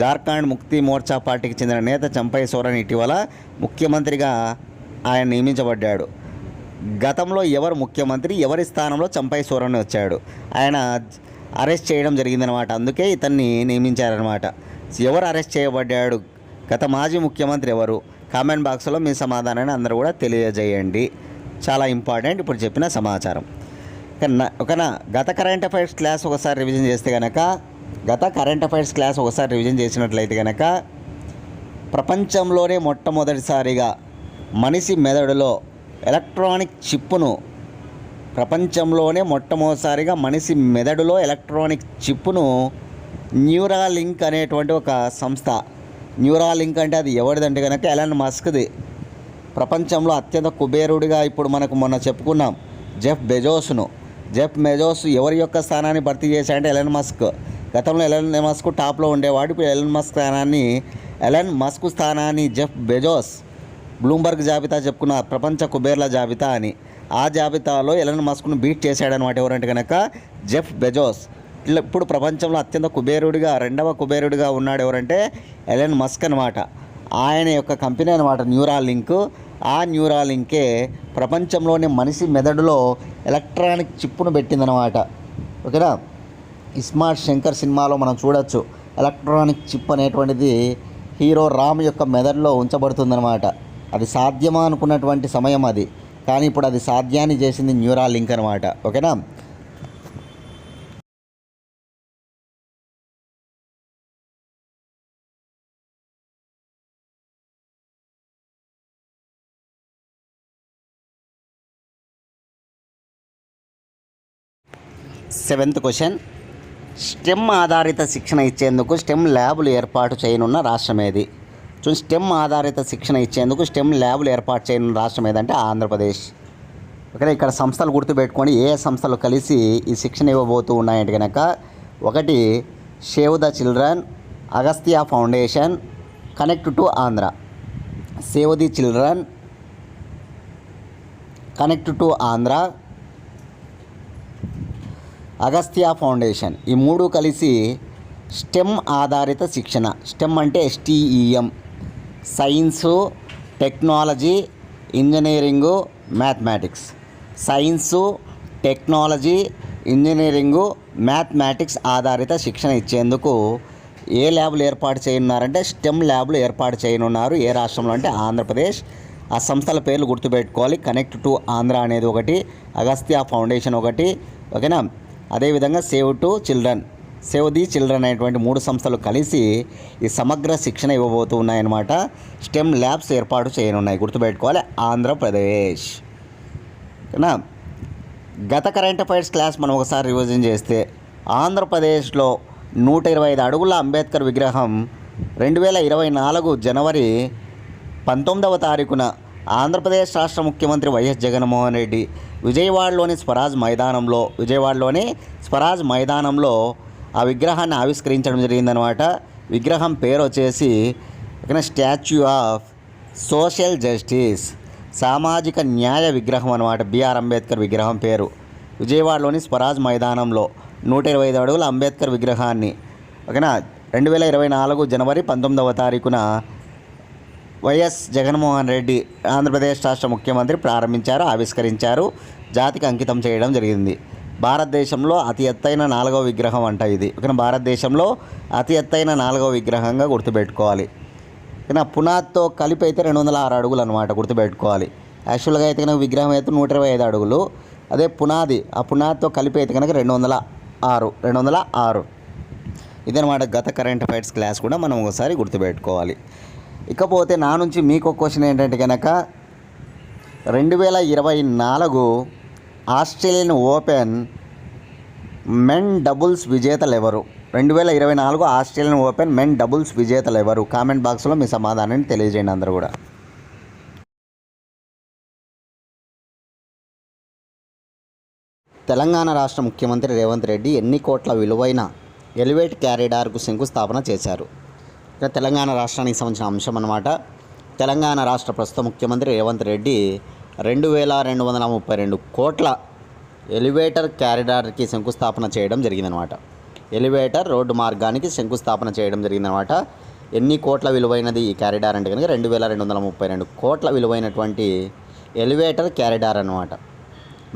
[SPEAKER 1] జార్ఖండ్ ముక్తి మోర్చా పార్టీకి చెందిన నేత చంపై సోరెన్ ఇటీవల ముఖ్యమంత్రిగా ఆయన నియమించబడ్డాడు. గతంలో ఎవరు ముఖ్యమంత్రి, ఎవరి స్థానంలో చంపై సోరెన్ వచ్చాడు, ఆయన అరెస్ట్ చేయడం జరిగిందనమాట. అందుకే ఇతన్ని నియమించారనమాట. ఎవరు అరెస్ట్ చేయబడ్డాడు, గత మాజీ ముఖ్యమంత్రి ఎవరు? కామెంట్ బాక్స్లో మీ సమాధానాన్ని అందరూ కూడా తెలియజేయండి. చాలా ఇంపార్టెంట్ ఇప్పుడు చెప్పిన సమాచారం. ఓకేనా. గత కరెంట్ అఫైర్స్ క్లాస్ ఒకసారి రివిజన్ చేసినట్లయితే కనుక ప్రపంచంలోనే మొట్టమొదటిసారిగా మనిషి మెదడులో ఎలక్ట్రానిక్ చిప్పును న్యూరాలింక్ అనేటువంటి ఒక సంస్థ. న్యూరాలింక్ అంటే అది ఎవరిదంటే కనుక ఎలాన్ మస్క్ది. ప్రపంచంలో అత్యంత కుబేరుడిగా ఇప్పుడు మనకు మొన్న చెప్పుకున్నాం జెఫ్ బెజోస్ ఎవరి యొక్క స్థానాన్ని భర్తీ చేశాడంటే ఎలన్ మస్క్. గతంలో ఎలన్ మస్క్ టాప్లో ఉండేవాడు. ఇప్పుడు ఎలన్ మస్క్ స్థానాన్ని జెఫ్ బెజోస్ బ్లూంబర్గ్ జాబితా చెప్పుకున్న ప్రపంచ కుబేర్ల జాబితా అని, ఆ జాబితాలో ఎలన్ మస్క్ను బీట్ చేశాడనమాట. ఎవరంటే కనుక జెఫ్ బెజోస్. ఇప్పుడు ప్రపంచంలో అత్యంత కుబేరుడిగా, రెండవ కుబేరుడిగా ఉన్నాడు ఎవరంటే ఎలన్ మస్క్ అనమాట. ఆయన యొక్క కంపెనీ అనమాట న్యూరాలింక్. ఆ న్యూరాలింకే ప్రపంచంలోని మనిషి మెదడులో ఎలక్ట్రానిక్ చిప్పును పెట్టిందనమాట. ఓకేనా. ఇస్మార్ట్ శంకర్ సినిమాలో మనం చూడొచ్చు ఎలక్ట్రానిక్ చిప్ అనేటువంటిది హీరో రామ్ యొక్క మెదడులో ఉంచబడుతుందన్నమాట. అది సాధ్యమా అనుకున్నటువంటి సమయం అది, కానీ ఇప్పుడు అది సాధ్యాన్ని చేసింది న్యూరాలింక్ అనమాట. ఓకేనా. సెవెంత్ క్వశ్చన్, స్టెమ్ ఆధారిత శిక్షణ ఇచ్చేందుకు స్టెమ్ ల్యాబులు ఏర్పాటు చేయనున్న రాష్ట్రం ఏది? స్టెమ్ ఆధారిత శిక్షణ ఇచ్చేందుకు స్టెమ్ ల్యాబులు ఏర్పాటు చేయనున్న రాష్ట్రం ఏదంటే ఆంధ్రప్రదేశ్. ఓకే. ఇక్కడ సంస్థలు గుర్తుపెట్టుకొని ఏ సంస్థలు కలిసి ఈ శిక్షణ ఇవ్వబోతూ ఉన్నాయంటే కనుక, ఒకటి save the children, Agastya foundation, connect to Andhra. Save the children, connect to Andhra, Agastya foundation, ఈ మూడు కలిసి స్టెమ్ ఆధారిత శిక్షణ. స్టెమ్ అంటే STEM, science, technology, engineering, mathematics. Science, technology, engineering, mathematics ఆధారిత శిక్షణ ఇచ్చేందుకు ఏ ల్యాబ్లు ఏర్పాటు చేయనున్నారంటే స్టెమ్ ల్యాబ్లు ఏర్పాటు చేయనున్నారు. ఏ రాష్ట్రంలో అంటే ఆంధ్రప్రదేశ్. ఆ సంస్థల పేర్లు గుర్తుపెట్టుకోవాలి. కనెక్ట్ టు ఆంధ్ర అనేది ఒకటి, అగస్త్య ఫౌండేషన్ ఒకటి. ఓకేనా. అదేవిధంగా సేవ్ ది చిల్డ్రన్ అనేటువంటి మూడు సంస్థలు కలిసి ఈ సమగ్ర శిక్షణ ఇవ్వబోతూ ఉన్నాయన్నమాట. స్టెమ్ ల్యాబ్స్ ఏర్పాటు చేయనున్నాయి, గుర్తుపెట్టుకోవాలి. ఆంధ్రప్రదేశ్. ఓకేనా. గత కరెంట్ అఫైర్స్ క్లాస్ మనం ఒకసారి రివిజన్ చేస్తే, ఆంధ్రప్రదేశ్లో 125 అడుగుల అంబేద్కర్ విగ్రహం 2024 జనవరి 19వ తారీఖున ఆంధ్రప్రదేశ్ రాష్ట్ర ముఖ్యమంత్రి వైఎస్ జగన్మోహన్ రెడ్డి విజయవాడలోని స్వరాజ్ మైదానంలో ఆ విగ్రహాన్ని ఆవిష్కరించడం జరిగిందనమాట. విగ్రహం పేరు వచ్చేసి స్టాచ్యూ ఆఫ్ సోషల్ జస్టిస్, సామాజిక న్యాయ విగ్రహం అనమాట. బిఆర్ అంబేద్కర్ విగ్రహం పేరు. విజయవాడలోని స్వరాజ్ మైదానంలో 125 అడుగుల అంబేద్కర్ విగ్రహాన్ని 2024 జనవరి 19వ తారీఖున వైఎస్ జగన్మోహన్ రెడ్డి ఆంధ్రప్రదేశ్ రాష్ట్ర ముఖ్యమంత్రి ఆవిష్కరించారు, జాతికి అంకితం చేయడం జరిగింది. భారతదేశంలో అతి ఎత్తైన 4వ విగ్రహం అంట ఇది. భారతదేశంలో అతి ఎత్తైన 4వ విగ్రహంగా గుర్తుపెట్టుకోవాలి. పునాద్తో కలిపి అయితే 206 అడుగులు అనమాట, గుర్తుపెట్టుకోవాలి. యాక్చువల్గా అయితే కనుక విగ్రహం అయితే 125 అడుగులు. అదే పునాద్తో కలిపి అయితే కనుక 206. ఇదనమాట గత కరెంట్ అఫైర్స్ క్లాస్ కూడా మనం ఒకసారి గుర్తుపెట్టుకోవాలి. ఇకపోతే నా నుంచి మీకు క్వశ్చన్ ఏంటంటే కనుక, 2024 ఆస్ట్రేలియన్ ఓపెన్ మెన్ డబుల్స్ విజేతలు ఎవరు? 2024 ఆస్ట్రేలియన్ ఓపెన్ మెన్ డబుల్స్ విజేతలు ఎవరు? కామెంట్ బాక్స్లో మీ సమాధానాన్ని తెలియజేయండి అందరూ కూడా. తెలంగాణ రాష్ట్ర ముఖ్యమంత్రి రేవంత్ రెడ్డి ఎన్ని కోట్ల విలువైన ఎలివేట్ క్యారిడార్కు శంకుస్థాపన చేశారు? ఇక తెలంగాణ రాష్ట్రానికి సంబంధించిన అంశం అన్నమాట. తెలంగాణ రాష్ట్ర ప్రస్తుత ముఖ్యమంత్రి రేవంత్ రెడ్డి 2232 కోట్ల ఎలివేటర్ క్యారిడార్కి శంకుస్థాపన చేయడం జరిగిందనమాట. ఎలివేటర్ రోడ్డు మార్గానికి శంకుస్థాపన చేయడం జరిగిందనమాట. ఎన్ని కోట్ల విలువైనది ఈ క్యారిడార్ అంటే కనుక 2232 కోట్ల విలువైనటువంటి ఎలివేటర్ క్యారిడార్ అన్నమాట.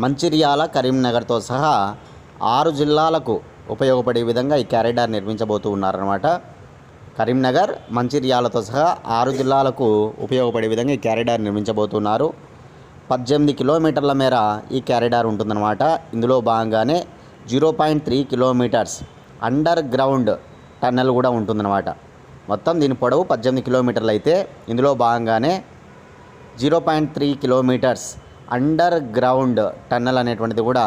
[SPEAKER 1] మంచిర్యాల, కరీంనగర్తో సహా 6 జిల్లాలకు ఉపయోగపడే విధంగా ఈ క్యారిడార్ నిర్మించబోతూ ఉన్నారన్నమాట. కరీంనగర్, మంచిర్యాలతో సహా 6 జిల్లాలకు ఉపయోగపడే విధంగా ఈ క్యారిడార్ నిర్మించబోతున్నారు. 18 కిలోమీటర్ల మేర ఈ క్యారిడార్ ఉంటుందన్నమాట. ఇందులో భాగంగానే 0.3 కిలోమీటర్స్ అండర్ గ్రౌండ్ టన్నెల్ కూడా ఉంటుందన్నమాట. మొత్తం దీని పొడవు 18 కిలోమీటర్లు అయితే ఇందులో భాగంగానే 0.3 కిలోమీటర్స్ అండర్ గ్రౌండ్ టన్నెల్ అనేటువంటిది కూడా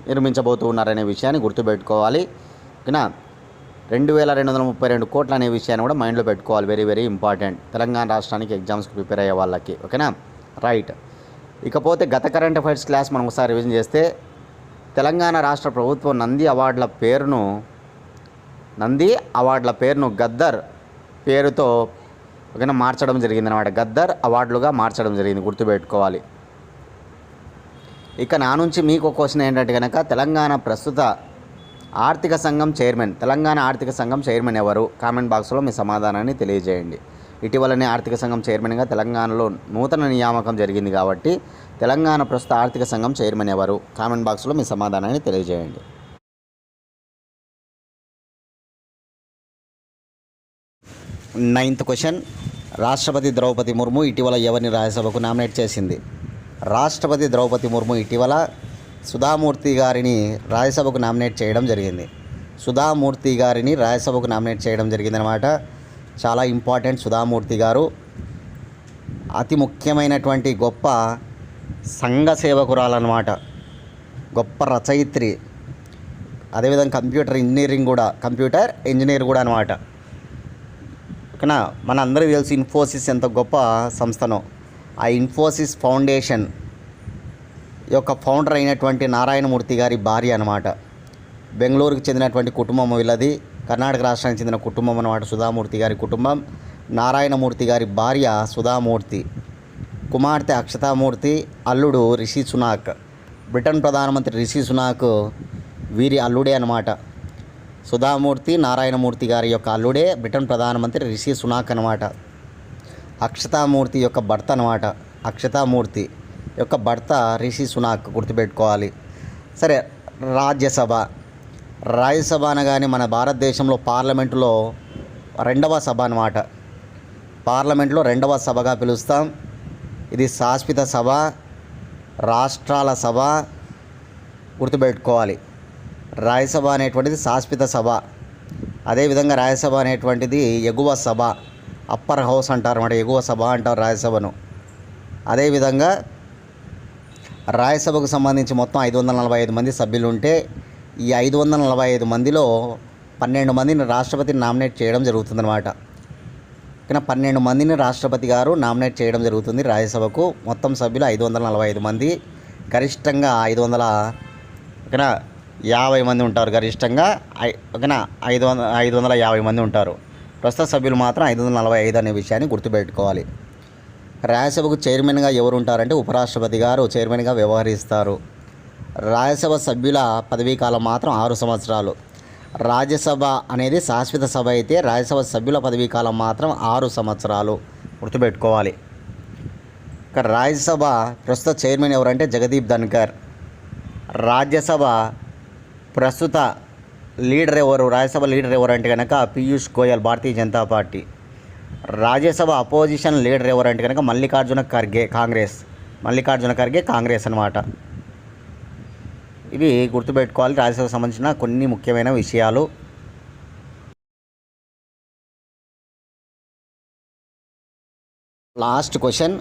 [SPEAKER 1] నిర్మించబోతూ ఉన్నారనే విషయాన్ని గుర్తుపెట్టుకోవాలి. ఓకేనా? 2232 కోట్లు అనే విషయాన్ని కూడా మైండ్లో పెట్టుకోవాలి. వెరీ వెరీ ఇంపార్టెంట్ తెలంగాణ రాష్ట్రానికి ఎగ్జామ్స్కి ప్రిపేర్ అయ్యే వాళ్ళకి. ఓకేనా? రైట్. ఇకపోతే గత కరెంట్ అఫైర్స్ క్లాస్ మనం ఒకసారి రివిజన్ చేస్తే తెలంగాణ రాష్ట్ర ప్రభుత్వం నంది అవార్డుల పేరును గద్దర్ పేరుతో ఓకేనా మార్చడం జరిగిందనమాట. గద్దర్ అవార్డులుగా మార్చడం జరిగింది, గుర్తుపెట్టుకోవాలి. ఇక నా నుంచి మీకు క్వశ్చన్ ఏంటంటే కనుక తెలంగాణ ప్రస్తుత ఆర్థిక సంఘం చైర్మన్, తెలంగాణ ఆర్థిక సంఘం చైర్మన్ ఎవరు? కామెంట్ బాక్స్లో మీ సమాధానాన్ని తెలియజేయండి. ఇటీవలనే ఆర్థిక సంఘం చైర్మన్గా తెలంగాణలో నూతన నియామకం జరిగింది కాబట్టి తెలంగాణ ప్రస్తుత ఆర్థిక సంఘం చైర్మన్ ఎవరు? కామెంట్ బాక్స్లో మీ సమాధానాన్ని తెలియజేయండి. 9th question. రాష్ట్రపతి ద్రౌపది ముర్ము ఇటీవల ఎవరిని రాజ్యసభకు నామినేట్ చేసింది? రాష్ట్రపతి ద్రౌపది ముర్ము ఇటీవల సుధామూర్తి గారిని రాజ్యసభకు నామినేట్ చేయడం జరిగింది. సుధామూర్తి గారిని రాజ్యసభకు నామినేట్ చేయడం జరిగిందనమాట. చాలా ఇంపార్టెంట్. సుధామూర్తి గారు అతి ముఖ్యమైనటువంటి గొప్ప సంఘ సేవకురాలన్నమాట. గొప్ప రచయిత్రి, అదేవిధంగా కంప్యూటర్ ఇంజనీర్ కూడా అనమాట. ఓకేనా? మన అందరికీ తెలుసు ఇన్ఫోసిస్ ఎంత గొప్ప సంస్థనో. ఆ ఇన్ఫోసిస్ ఫౌండేషన్ యొక్క ఫౌండర్ అయినటువంటి నారాయణమూర్తి గారి భార్య అనమాట. బెంగళూరుకు చెందినటువంటి కుటుంబం వీళ్ళది. కర్ణాటక రాష్ట్రానికి చెందిన కుటుంబం అన్నమాట సుధామూర్తి గారి కుటుంబం. నారాయణమూర్తి గారి భార్య సుధామూర్తి, కుమార్తె అక్షతామూర్తి, అల్లుడు రిషి సునాక్. బ్రిటన్ ప్రధానమంత్రి రిషి సునాక్ వీరి అల్లుడే అనమాట. సుధామూర్తి నారాయణమూర్తి గారి యొక్క అల్లుడే బ్రిటన్ ప్రధానమంత్రి రిషి సునాక్ అనమాట. అక్షతామూర్తి యొక్క భర్త అనమాట. అక్షతామూర్తి యొక్క భర్త రిషి సునాక్, గుర్తుపెట్టుకోవాలి. సరే, రాజ్యసభ అనగానే మన భారతదేశంలో పార్లమెంటులో 2వ సభ అనమాట. పార్లమెంట్లో 2వ సభగా పిలుస్తాం. ఇది శాశ్వత సభ, రాష్ట్రాల సభ, గుర్తుపెట్టుకోవాలి. రాజ్యసభ అనేటువంటిది శాశ్వత సభ. అదేవిధంగా రాజ్యసభ అనేటువంటిది ఎగువ సభ, అప్పర్ హౌస్ అంటారు అన్నమాట. ఎగువ సభ అంటారు రాజ్యసభను. అదేవిధంగా రాజ్యసభకు సంబంధించి మొత్తం 545 మంది సభ్యులు ఉంటే ఈ 545 మందిలో 12 మందిని రాష్ట్రపతిని నామినేట్ చేయడం జరుగుతుందన్నమాట. కానీ 12 మందిని రాష్ట్రపతి గారు నామినేట్ చేయడం జరుగుతుంది రాజ్యసభకు. మొత్తం సభ్యులు 545 మంది, గరిష్టంగా 550 మంది ఉంటారు. గరిష్టంగా 550 మంది ఉంటారు. ప్రస్తుత సభ్యులు మాత్రం 545 అనే విషయాన్ని గుర్తుపెట్టుకోవాలి. రాజ్యసభకు చైర్మన్గా ఎవరు ఉంటారంటే ఉపరాష్ట్రపతి గారు చైర్మన్గా వ్యవహరిస్తారు. రాజ్యసభ సభ్యుల పదవీ కాలం మాత్రం 6 సంవత్సరాలు. రాజ్యసభ అనేది శాశ్వత సభ అయితే రాజ్యసభ సభ్యుల పదవీ కాలం మాత్రం 6 సంవత్సరాలు, గుర్తుపెట్టుకోవాలి. ఇక రాజ్యసభ ప్రస్తుత చైర్మన్ ఎవరంటే జగదీప్ ధన్కర్. రాజ్యసభ ప్రస్తుత లీడర్ ఎవరు? రాజ్యసభ లీడర్ ఎవరు అంటే కనుక పీయూష్ గోయల్, భారతీయ జనతా పార్టీ. రాజ్యసభ అపోజిషన్ లీడర్ ఎవరు అంటే కనుక మల్లికార్జున ఖర్గే, కాంగ్రెస్ అనమాట. ఇవి గుర్తుపెట్టుకోవాలి రాజ్యసభకు సంబంధించిన కొన్ని ముఖ్యమైన విషయాలు. Last question.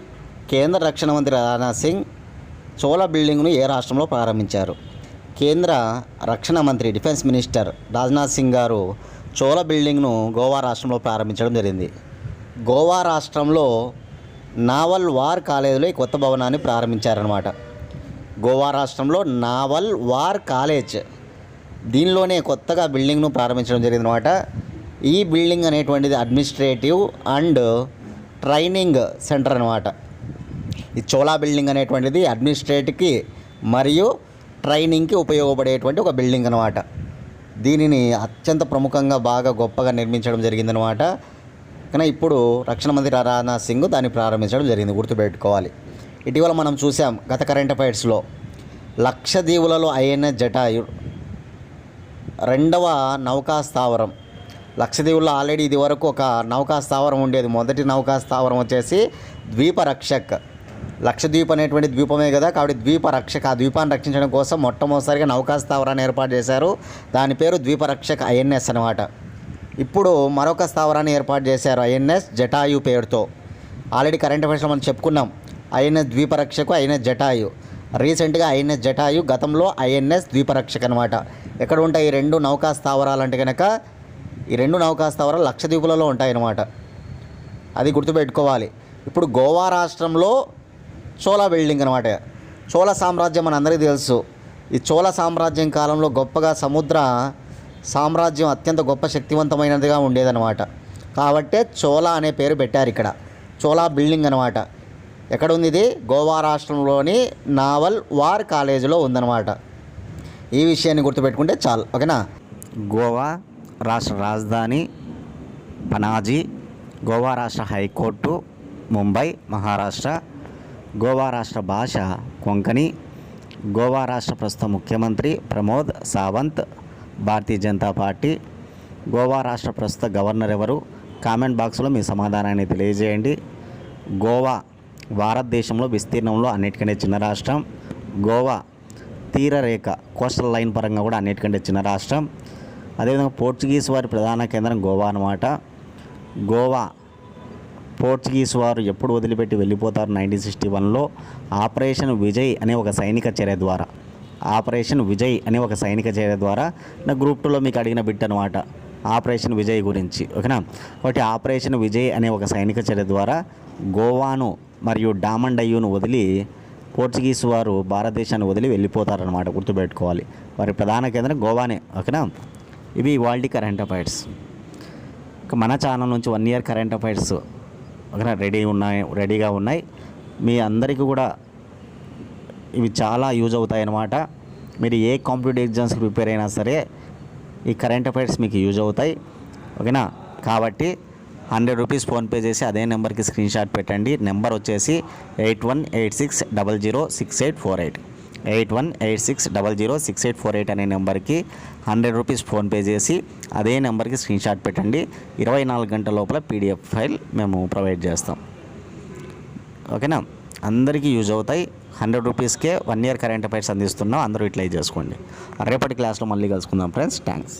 [SPEAKER 1] కేంద్ర రక్షణ మంత్రి రాజ్నాథ్ సింగ్ చోళ బిల్డింగ్ను ఏ రాష్ట్రంలో ప్రారంభించారు? కేంద్ర రక్షణ మంత్రి డిఫెన్స్ మినిస్టర్ రాజ్నాథ్ సింగ్ గారు చోళ బిల్డింగ్ను గోవా రాష్ట్రంలో ప్రారంభించడం జరిగింది. గోవా రాష్ట్రంలో నావల్ వార్ కాలేజీలో ఈ కొత్త భవనాన్ని ప్రారంభించారనమాట. గోవా రాష్ట్రంలో నావల్ వార్ కాలేజ్ దీనిలోనే కొత్తగా బిల్డింగ్ను ప్రారంభించడం జరిగిందనమాట. ఈ బిల్డింగ్ అనేటువంటిది అడ్మినిస్ట్రేటివ్ అండ్ ట్రైనింగ్ సెంటర్ అనమాట. ఈ చోళా బిల్డింగ్ అనేటువంటిది అడ్మినిస్ట్రేటివ్కి మరియు ట్రైనింగ్కి ఉపయోగపడేటువంటి ఒక బిల్డింగ్ అనమాట. దీనిని అత్యంత ప్రముఖంగా బాగా గొప్పగా నిర్మించడం జరిగిందనమాట. కానీ ఇప్పుడు రక్షణ మంత్రి రాజ్నాథ్ సింగ్ దాన్ని ప్రారంభించడం జరిగింది, గుర్తుపెట్టుకోవాలి. ఇటీవల మనం చూసాం గత కరెంట్ అఫైర్స్లో లక్షద్వీపులలో ఐఎన్ఎస్ జటాయు రెండవ నౌకా స్థావరం. లక్షద్వీపుల్లో ఆల్రెడీ ఇది వరకు ఒక నౌకా స్థావరం ఉండేది. మొదటి నౌకా స్థావరం వచ్చేసి ద్వీపరక్షక్. లక్షద్వీప్ అనేటువంటి ద్వీపమే కదా, కాబట్టి ద్వీపరక్షక్. ఆ ద్వీపాన్ని రక్షించడం కోసం మొట్టమొదటిసారిగా నౌకా స్థావరాన్ని ఏర్పాటు చేశారు. దాని పేరు ద్వీపరక్షక్ ఐఎన్ఎస్ అనమాట. ఇప్పుడు మరొక స్థావరాన్ని ఏర్పాటు చేశారు ఐఎన్ఎస్ జటాయు పేరుతో. ఆల్రెడీ కరెంట్ అఫైర్స్లో మనం చెప్పుకున్నాం ఐఎన్ఎస్ ద్వీపరక్షకు, ఐఎన్ఎస్ జటాయు. రీసెంట్గా ఐఎన్ఎస్ జటాయు, గతంలో ఐఎన్ఎస్ ద్వీపరక్షక్ అనమాట. ఎక్కడ ఉంటాయి ఈ రెండు నౌకా స్థావరాలు అంటే కనుక ఈ రెండు నౌకా స్థావరాలు లక్షద్వీపులలో ఉంటాయన్నమాట. అది గుర్తుపెట్టుకోవాలి. ఇప్పుడు గోవా రాష్ట్రంలో చోళా బిల్డింగ్ అనమాట. చోళ సామ్రాజ్యం మన అందరికీ తెలుసు. ఈ చోళ సామ్రాజ్యం కాలంలో గొప్పగా సముద్ర సామ్రాజ్యం అత్యంత గొప్ప శక్తివంతమైనదిగా ఉండేదన్నమాట. కాబట్టే చోళా అనే పేరు పెట్టారు ఇక్కడ. చోళా బిల్డింగ్ అనమాట. ఎక్కడ ఉంది ఇది? గోవా రాష్ట్రంలోని నావల్ వార్ కాలేజీలో ఉందన్నమాట. ఈ విషయాన్ని గుర్తుపెట్టుకుంటే చాలు, ఓకేనా. గోవా రాష్ట్ర రాజధాని పనాజీ. గోవా రాష్ట్ర హైకోర్టు ముంబై, మహారాష్ట్ర. గోవా రాష్ట్ర భాష కొంకణి. గోవా రాష్ట్ర ప్రస్తుత ముఖ్యమంత్రి ప్రమోద్ సావంత్, భారతీయ జనతా పార్టీ. గోవా రాష్ట్ర ప్రస్తుత గవర్నర్ ఎవరు? కామెంట్ బాక్స్లో మీ సమాధానాన్ని తెలియజేయండి. గోవా భారతదేశంలో విస్తీర్ణంలో అన్నిటికంటే చిన్న రాష్ట్రం. గోవా తీరరేఖ కోస్టల్ లైన్ పరంగా కూడా అన్నిటికంటే చిన్న రాష్ట్రం. అదేవిధంగా పోర్చుగీస్ వారి ప్రధాన కేంద్రం గోవా అన్నమాట. గోవా పోర్చుగీస్ వారు ఎప్పుడు వదిలిపెట్టి వెళ్ళిపోతారు? 1961లో ఆపరేషన్ విజయ్ అనే ఒక సైనిక చర్య ద్వారా. ఆపరేషన్ విజయ్ అనే ఒక సైనిక చర్య ద్వారా నా గ్రూప్ 2లో మీకు అడిగిన బిట్ అనమాట ఆపరేషన్ విజయ్ గురించి, ఓకేనా. కాబట్టి ఆపరేషన్ విజయ్ అనే ఒక సైనిక చర్య ద్వారా గోవాను మరియు డామన్ డయ్యూను వదిలి పోర్చుగీస్ వారు భారతదేశాన్ని వదిలి వెళ్ళిపోతారనమాట, గుర్తుపెట్టుకోవాలి. వారి ప్రధాన కేంద్రం గోవానే, ఓకేనా. ఇవి ఇవాల్టి కరెంట్ అఫైర్స్. మన ఛానల్ నుంచి 1 ఇయర్ కరెంట్ అఫైర్స్ ఓకేనా రెడీగా ఉన్నాయి. మీ అందరికీ కూడా ఇవి చాలా యూజ్ అవుతాయి అన్నమాట. మీరు ఏ కాంపిటేటివ్ ఎగ్జామ్స్కి ప్రిపేర్ అయినా సరే ఈ కరెంట్ అఫైర్స్ మీకు యూజ్ అవుతాయి, ఓకేనా. కాబట్టి 100 రూపీస్ ఫోన్పే చేసి అదే నెంబర్కి స్క్రీన్ షాట్ పెట్టండి. నెంబర్ వచ్చేసి 8186006848. 8186006848 అనే నెంబర్కి 100 రూపీస్ ఫోన్పే చేసి అదే నెంబర్కి స్క్రీన్ షాట్ పెట్టండి. 24 గంటల లోపల పీడిఎఫ్ ఫైల్ మేము ప్రొవైడ్ చేస్తాం, ఓకేనా. అందరికీ యూజ్ అవుతాయి. 100 రూపీస్కే 1 ఇయర్ కరెంట్ అఫైర్స్ అందిస్తున్నాం. అందరూ యూటిలైజ్ చేసుకోండి. రేపటి క్లాస్లో మళ్ళీ కలుసుకుందాం ఫ్రెండ్స్. థ్యాంక్స్.